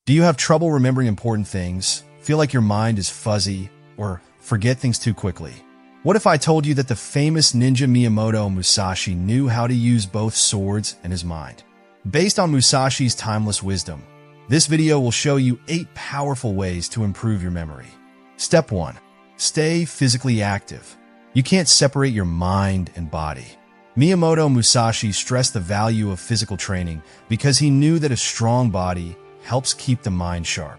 Do you have trouble remembering important things, feel like your mind is fuzzy, or forget things too quickly? What if I told you that the famous ninja Miyamoto Musashi knew how to use both swords and his mind? Based on Musashi's timeless wisdom, this video will show you 8 powerful ways to improve your memory. Step 1. Stay physically active. You can't separate your mind and body. Miyamoto Musashi stressed the value of physical training because he knew that a strong body helps keep the mind sharp.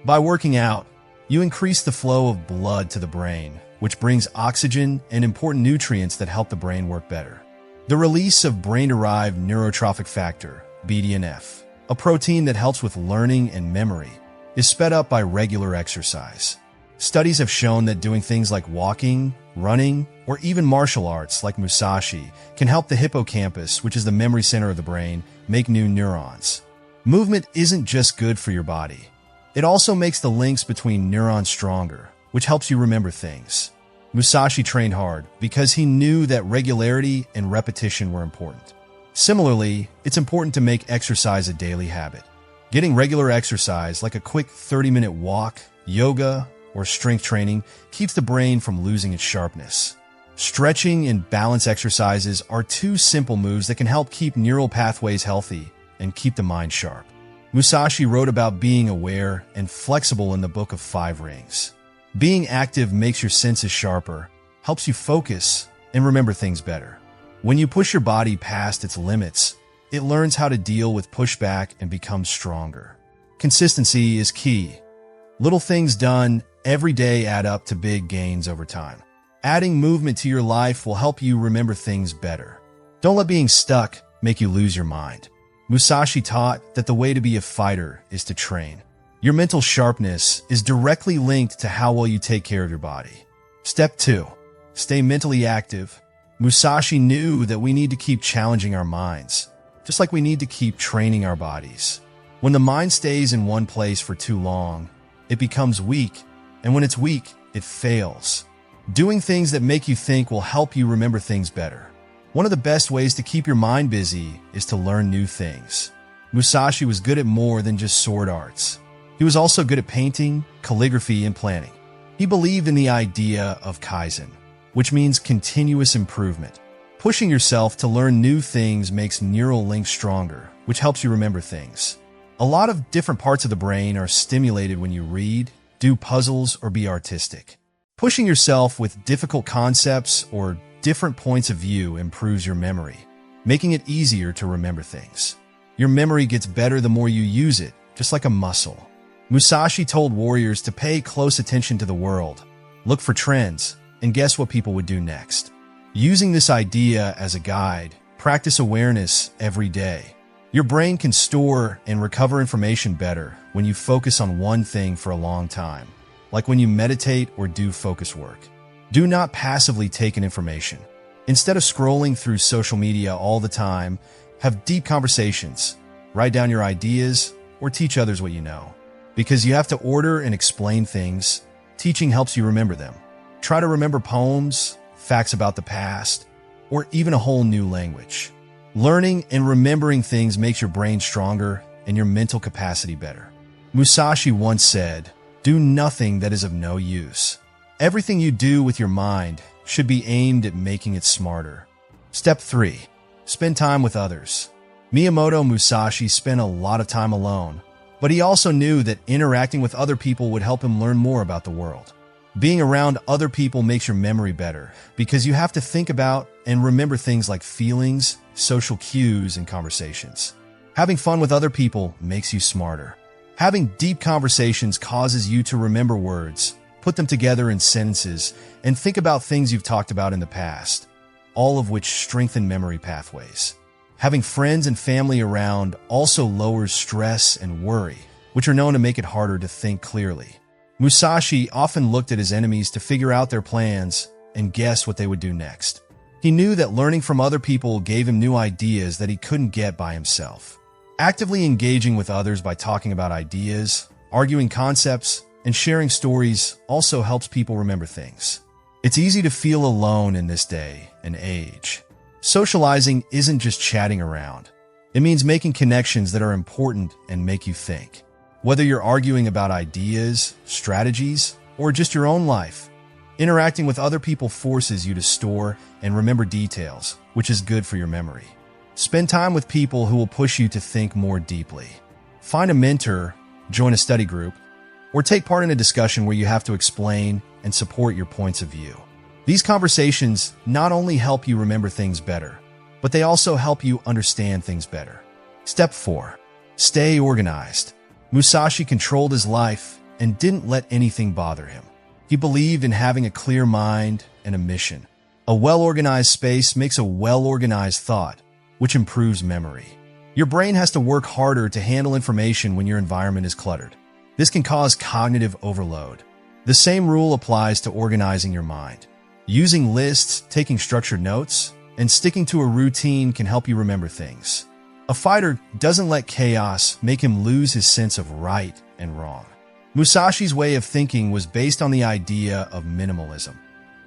By working out, you increase the flow of blood to the brain, which brings oxygen and important nutrients that help the brain work better. The release of brain-derived neurotrophic factor, BDNF, a protein that helps with learning and memory, is sped up by regular exercise. Studies have shown that doing things like walking, running, or even martial arts like Musashi can help the hippocampus, which is the memory center of the brain, make new neurons. Movement isn't just good for your body. It also makes the links between neurons stronger, which helps you remember things. Musashi trained hard because he knew that regularity and repetition were important. Similarly, it's important to make exercise a daily habit. Getting regular exercise, like a quick 30-minute walk, yoga, or strength training, keeps the brain from losing its sharpness. Stretching and balance exercises are 2 simple moves that can help keep neural pathways healthy and keep the mind sharp. Musashi wrote about being aware and flexible in the Book of 5 Rings. Being active makes your senses sharper, helps you focus, and remember things better. When you push your body past its limits, it learns how to deal with pushback and becomes stronger. Consistency is key. Little things done every day add up to big gains over time. Adding movement to your life will help you remember things better. Don't let being stuck make you lose your mind. Musashi taught that the way to be a fighter is to train. Your mental sharpness is directly linked to how well you take care of your body. Step 2. Stay mentally active. Musashi knew that we need to keep challenging our minds, just like we need to keep training our bodies. When the mind stays in one place for too long, it becomes weak, and when it's weak, it fails. Doing things that make you think will help you remember things better. One of the best ways to keep your mind busy is to learn new things. Musashi was good at more than just sword arts. He was also good at painting, calligraphy, and planning. He believed in the idea of Kaizen, which means continuous improvement. Pushing yourself to learn new things makes neural links stronger, which helps you remember things. A lot of different parts of the brain are stimulated when you read, do puzzles, or be artistic. Pushing yourself with difficult concepts or different points of view improves your memory, making it easier to remember things. Your memory gets better the more you use it, just like a muscle. Musashi told warriors to pay close attention to the world, look for trends, and guess what people would do next. Using this idea as a guide, practice awareness every day. Your brain can store and recover information better when you focus on one thing for a long time, like when you meditate or do focus work. Do not passively take in information. Instead of scrolling through social media all the time, have deep conversations, write down your ideas, or teach others what you know. Because you have to order and explain things, teaching helps you remember them. Try to remember poems, facts about the past, or even a whole new language. Learning and remembering things makes your brain stronger and your mental capacity better. Musashi once said, "Do nothing that is of no use." Everything you do with your mind should be aimed at making it smarter. Step 3. Spend time with others. Miyamoto Musashi spent a lot of time alone, but he also knew that interacting with other people would help him learn more about the world. Being around other people makes your memory better because you have to think about and remember things like feelings, social cues, and conversations. Having fun with other people makes you smarter. Having deep conversations causes you to remember words, put them together in sentences, and think about things you've talked about in the past, all of which strengthen memory pathways. Having friends and family around also lowers stress and worry, which are known to make it harder to think clearly. Musashi often looked at his enemies to figure out their plans and guess what they would do next. He knew that learning from other people gave him new ideas that he couldn't get by himself. Actively engaging with others by talking about ideas, arguing concepts, and sharing stories also helps people remember things. It's easy to feel alone in this day and age. Socializing isn't just chatting around. It means making connections that are important and make you think. Whether you're arguing about ideas, strategies, or just your own life, interacting with other people forces you to store and remember details, which is good for your memory. Spend time with people who will push you to think more deeply. Find a mentor, join a study group, or take part in a discussion where you have to explain and support your points of view. These conversations not only help you remember things better, but they also help you understand things better. Step 4. Stay organized. Musashi controlled his life and didn't let anything bother him. He believed in having a clear mind and a mission. A well-organized space makes a well-organized thought, which improves memory. Your brain has to work harder to handle information when your environment is cluttered. This can cause cognitive overload. The same rule applies to organizing your mind. Using lists, taking structured notes, and sticking to a routine can help you remember things. A fighter doesn't let chaos make him lose his sense of right and wrong. Musashi's way of thinking was based on the idea of minimalism.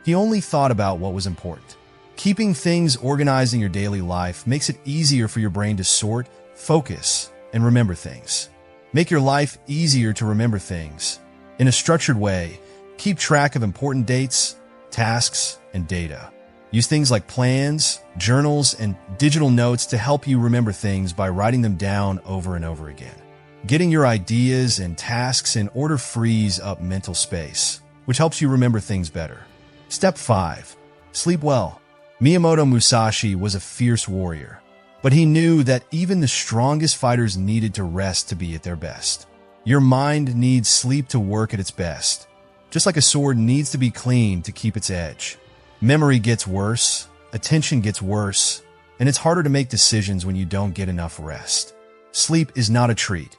He only thought about what was important. Keeping things organized in your daily life makes it easier for your brain to sort, focus, and remember things. Make your life easier to remember things. In a structured way, keep track of important dates, tasks, and data. Use things like plans, journals, and digital notes to help you remember things by writing them down over and over again. Getting your ideas and tasks in order frees up mental space, which helps you remember things better. Step 5. Sleep well. Miyamoto Musashi was a fierce warrior, but he knew that even the strongest fighters needed to rest to be at their best. Your mind needs sleep to work at its best, just like a sword needs to be cleaned to keep its edge. Memory gets worse, attention gets worse, and it's harder to make decisions when you don't get enough rest. Sleep is not a treat.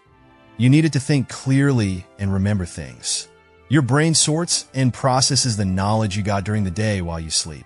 You need it to think clearly and remember things. Your brain sorts and processes the knowledge you got during the day while you sleep.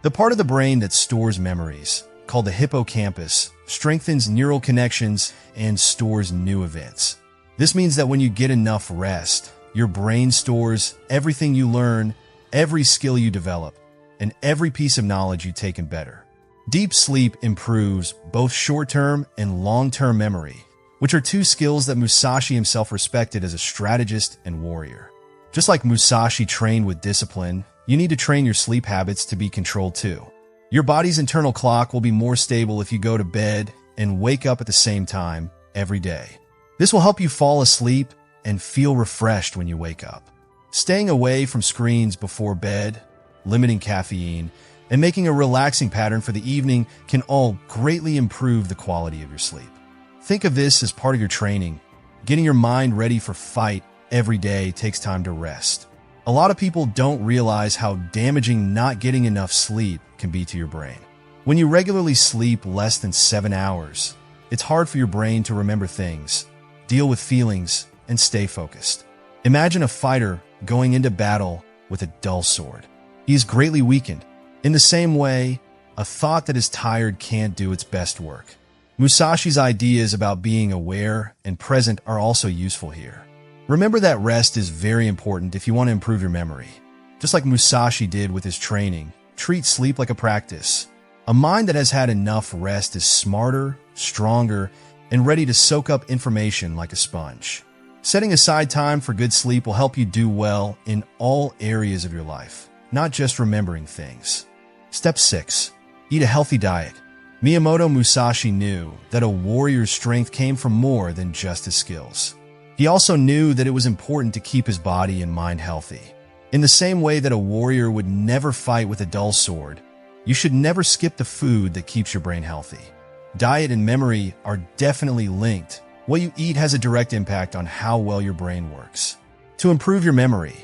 The part of the brain that stores memories, called the hippocampus, strengthens neural connections and stores new events. This means that when you get enough rest, your brain stores everything you learn, every skill you develop, and every piece of knowledge you take in better. Deep sleep improves both short-term and long-term memory, which are two skills that Musashi himself respected as a strategist and warrior. Just like Musashi trained with discipline, you need to train your sleep habits to be controlled too. Your body's internal clock will be more stable if you go to bed and wake up at the same time every day. This will help you fall asleep and feel refreshed when you wake up. Staying away from screens before bed, limiting caffeine, and making a relaxing pattern for the evening can all greatly improve the quality of your sleep. Think of this as part of your training. Getting your mind ready for fight every day takes time to rest. A lot of people don't realize how damaging not getting enough sleep can be to your brain. When you regularly sleep less than 7 hours, it's hard for your brain to remember things, deal with feelings, and stay focused. Imagine a fighter going into battle with a dull sword. He is greatly weakened. In the same way, a thought that is tired can't do its best work. Musashi's ideas about being aware and present are also useful here. Remember that rest is very important if you want to improve your memory. Just like Musashi did with his training, treat sleep like a practice. A mind that has had enough rest is smarter, stronger, and ready to soak up information like a sponge. Setting aside time for good sleep will help you do well in all areas of your life, not just remembering things. Step 6. Eat a healthy diet. Miyamoto Musashi knew that a warrior's strength came from more than just his skills. He also knew that it was important to keep his body and mind healthy. In the same way that a warrior would never fight with a dull sword, you should never skip the food that keeps your brain healthy. Diet and memory are definitely linked. What you eat has a direct impact on how well your brain works. To improve your memory,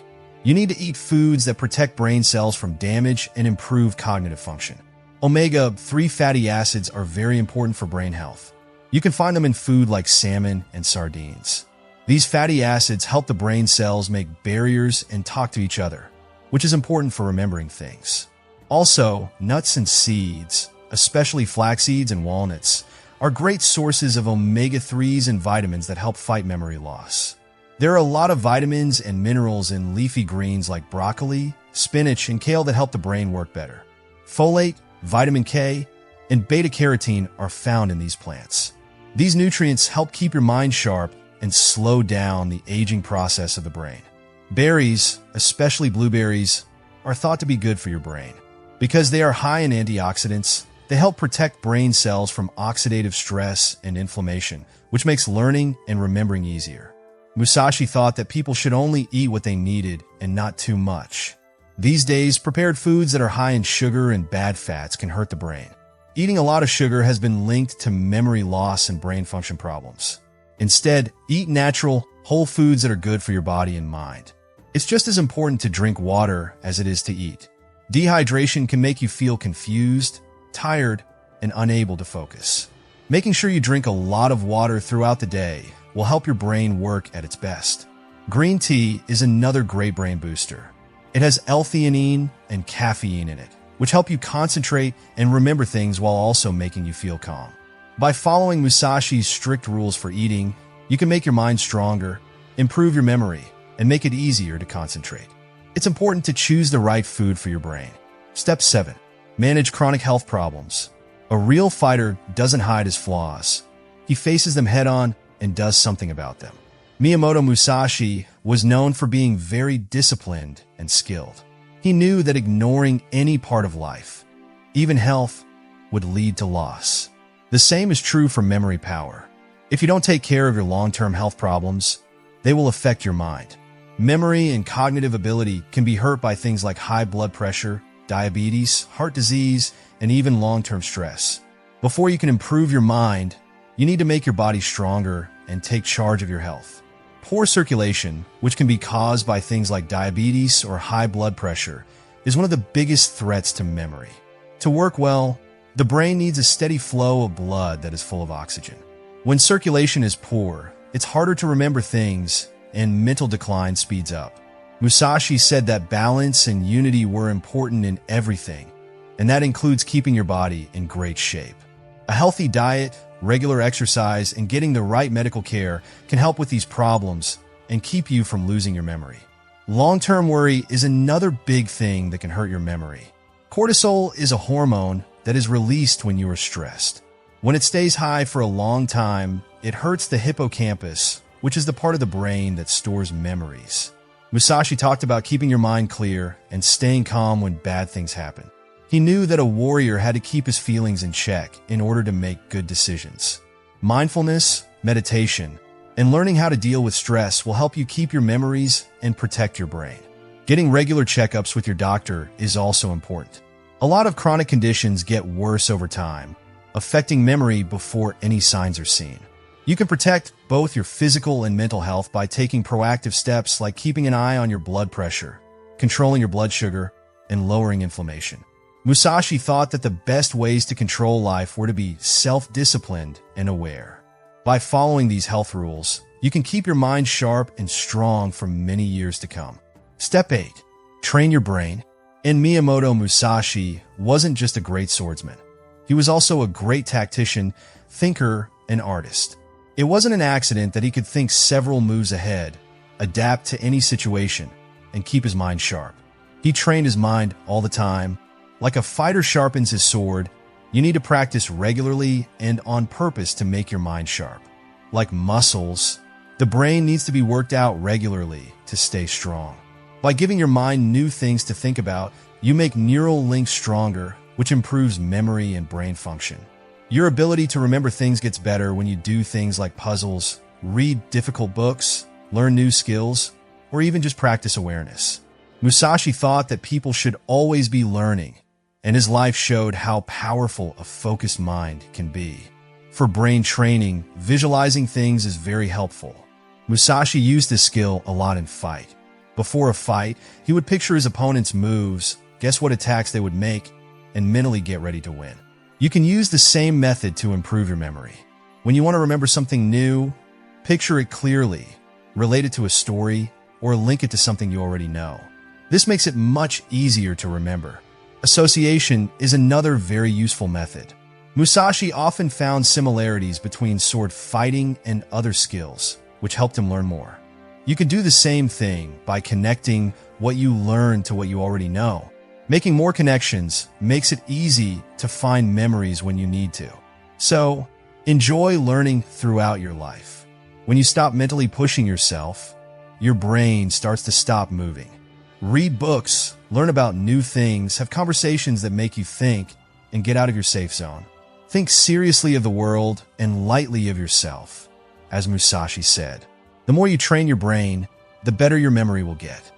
you need to eat foods that protect brain cells from damage and improve cognitive function. Omega-3 fatty acids are very important for brain health. You can find them in food like salmon and sardines. These fatty acids help the brain cells make barriers and talk to each other, which is important for remembering things. Also, nuts and seeds, especially flax seeds and walnuts, are great sources of omega-3s and vitamins that help fight memory loss. There are a lot of vitamins and minerals in leafy greens like broccoli, spinach, and kale that help the brain work better. Folate, vitamin K, and beta-carotene are found in these plants. These nutrients help keep your mind sharp and slow down the aging process of the brain. Berries, especially blueberries, are thought to be good for your brain. Because they are high in antioxidants, they help protect brain cells from oxidative stress and inflammation, which makes learning and remembering easier. Musashi thought that people should only eat what they needed and not too much. These days, prepared foods that are high in sugar and bad fats can hurt the brain. Eating a lot of sugar has been linked to memory loss and brain function problems. Instead, eat natural, whole foods that are good for your body and mind. It's just as important to drink water as it is to eat. Dehydration can make you feel confused, tired, and unable to focus. Making sure you drink a lot of water throughout the day will help your brain work at its best. Green tea is another great brain booster. It has L-theanine and caffeine in it, which help you concentrate and remember things while also making you feel calm. By following Musashi's strict rules for eating, you can make your mind stronger, improve your memory, and make it easier to concentrate. It's important to choose the right food for your brain. Step 7. Manage chronic health problems. A real fighter doesn't hide his flaws. He faces them head-on and does something about them. Miyamoto Musashi was known for being very disciplined and skilled. He knew that ignoring any part of life, even health, would lead to loss. The same is true for memory power. If you don't take care of your long-term health problems, they will affect your mind. Memory and cognitive ability can be hurt by things like high blood pressure, diabetes, heart disease, and even long-term stress. Before you can improve your mind, you need to make your body stronger and take charge of your health. Poor circulation, which can be caused by things like diabetes or high blood pressure, is one of the biggest threats to memory. To work well, the brain needs a steady flow of blood that is full of oxygen. When circulation is poor, it's harder to remember things and mental decline speeds up. Musashi said that balance and unity were important in everything, and that includes keeping your body in great shape. A healthy diet, regular exercise, and getting the right medical care can help with these problems and keep you from losing your memory. Long-term worry is another big thing that can hurt your memory. Cortisol is a hormone that is released when you are stressed. When it stays high for a long time, it hurts the hippocampus, which is the part of the brain that stores memories. Musashi talked about keeping your mind clear and staying calm when bad things happen. He knew that a warrior had to keep his feelings in check in order to make good decisions. Mindfulness, meditation, and learning how to deal with stress will help you keep your memories and protect your brain. Getting regular checkups with your doctor is also important. A lot of chronic conditions get worse over time, affecting memory before any signs are seen. You can protect both your physical and mental health by taking proactive steps like keeping an eye on your blood pressure, controlling your blood sugar, and lowering inflammation. Musashi thought that the best ways to control life were to be self-disciplined and aware. By following these health rules, you can keep your mind sharp and strong for many years to come. Step 8. Train your brain. And Miyamoto Musashi wasn't just a great swordsman. He was also a great tactician, thinker, and artist. It wasn't an accident that he could think several moves ahead, adapt to any situation, and keep his mind sharp. He trained his mind all the time. Like a fighter sharpens his sword, you need to practice regularly and on purpose to make your mind sharp. Like muscles, the brain needs to be worked out regularly to stay strong. By giving your mind new things to think about, you make neural links stronger, which improves memory and brain function. Your ability to remember things gets better when you do things like puzzles, read difficult books, learn new skills, or even just practice awareness. Musashi thought that people should always be learning, and his life showed how powerful a focused mind can be. For brain training, visualizing things is very helpful. Musashi used this skill a lot in fight. Before a fight, he would picture his opponent's moves, guess what attacks they would make, and mentally get ready to win. You can use the same method to improve your memory. When you want to remember something new, picture it clearly, relate it to a story, or link it to something you already know. This makes it much easier to remember. Association is another very useful method. Musashi often found similarities between sword fighting and other skills, which helped him learn more. You can do the same thing by connecting what you learn to what you already know. Making more connections makes it easy to find memories when you need to. So, enjoy learning throughout your life. When you stop mentally pushing yourself, your brain starts to stop moving. Read books, learn about new things, have conversations that make you think, and get out of your safe zone. Think seriously of the world and lightly of yourself. As Musashi said, the more you train your brain, the better your memory will get.